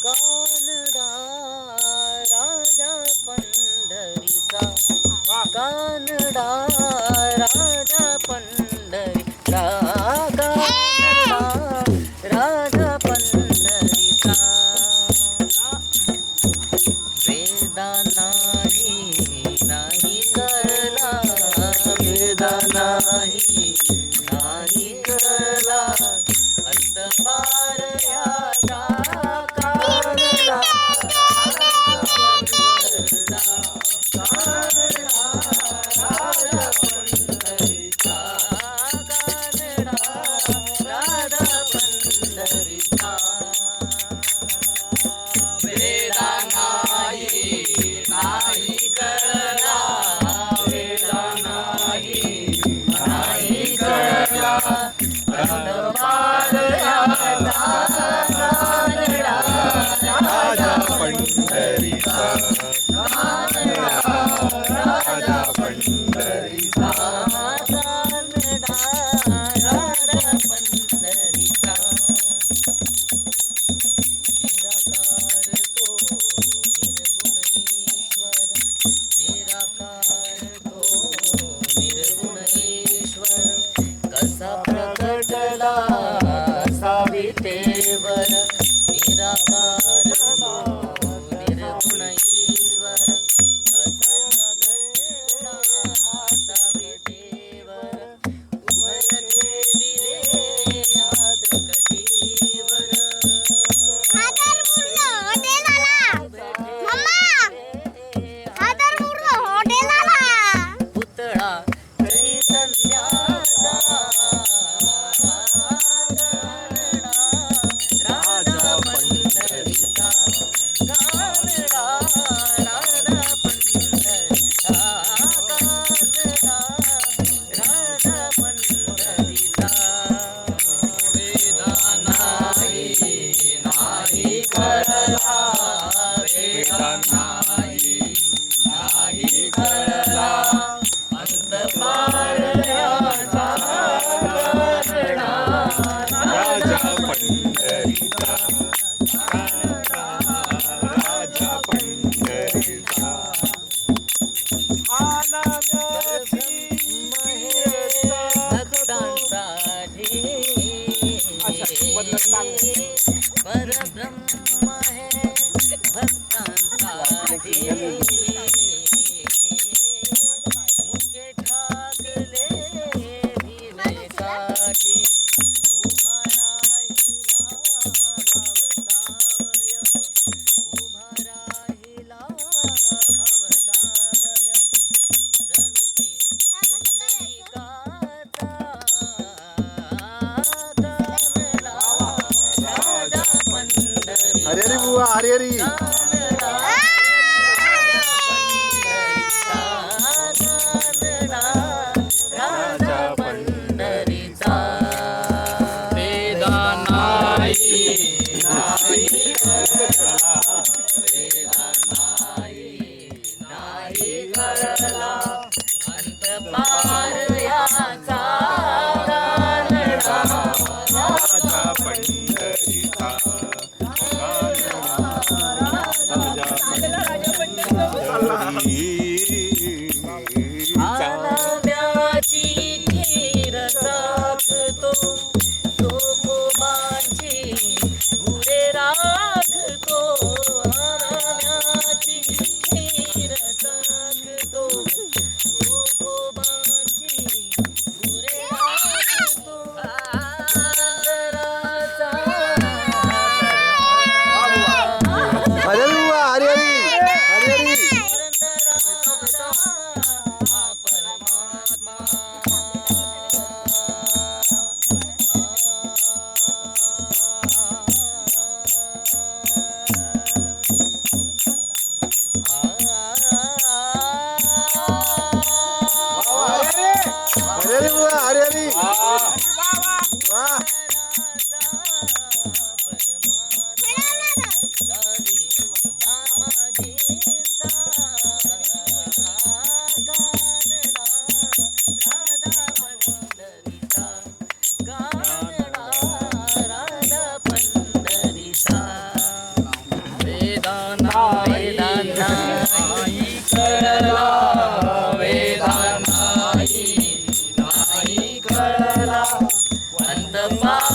कानडा राजा पंढरीचा, कानडा राजा पंढरीचा, कानडा राजा पंढरीचा. वेदा नाही करला, वेदा नाही करला, अंतपार याचा कानडा राजा पंढरीचा, कानडा राजा पंढरीचा. वेदा नाही करला, वेदा नाही करला, अंतपार याचा कानडा राजा पंढरीचा, कानडा राजा पंढरीचा, कानडा राजा पंढरीचा. निराकार तो निर्गुण ईश्वर, निराकार तो निर्गुण ईश्वर, कसा प्रकटला सावितेवर. निराकार तो निर्गुण ईश्वर, कसा प्रकटला सावितेवर. उभय ठेविले हात कटीवर, पुतळा चैतन्याचा, राजा पंढरीचा, कानडा राजा पंढरीचा, कानडा राजा पंढरीचा. वेदा नाही करला, वेदा नाही करला, अंतपार याचा कानडा राजा पंढरीचा, राजा पंढरीचा. भक्तांसाठी परब्रह्म हे भक्तांसाठी. मुके ठाकले भीमेसाठी, उभा राहिला भावसावय, उभा राहिला भावसावय. जणू की पुंडलिकाचा कानडा राजा पंढरीचा, अरे रे बुवा, अरे रे. कानडा राजा पंढरीचा. वेदा नाही करला, वेदा नाही करला, अंतपार याचा कानडा राजा पंढरीचा, आनाव्याची खीर राखतो, तुकोबांची गुरे राखतो. आनाव्याची खीर राखतो, तुकोबांची पार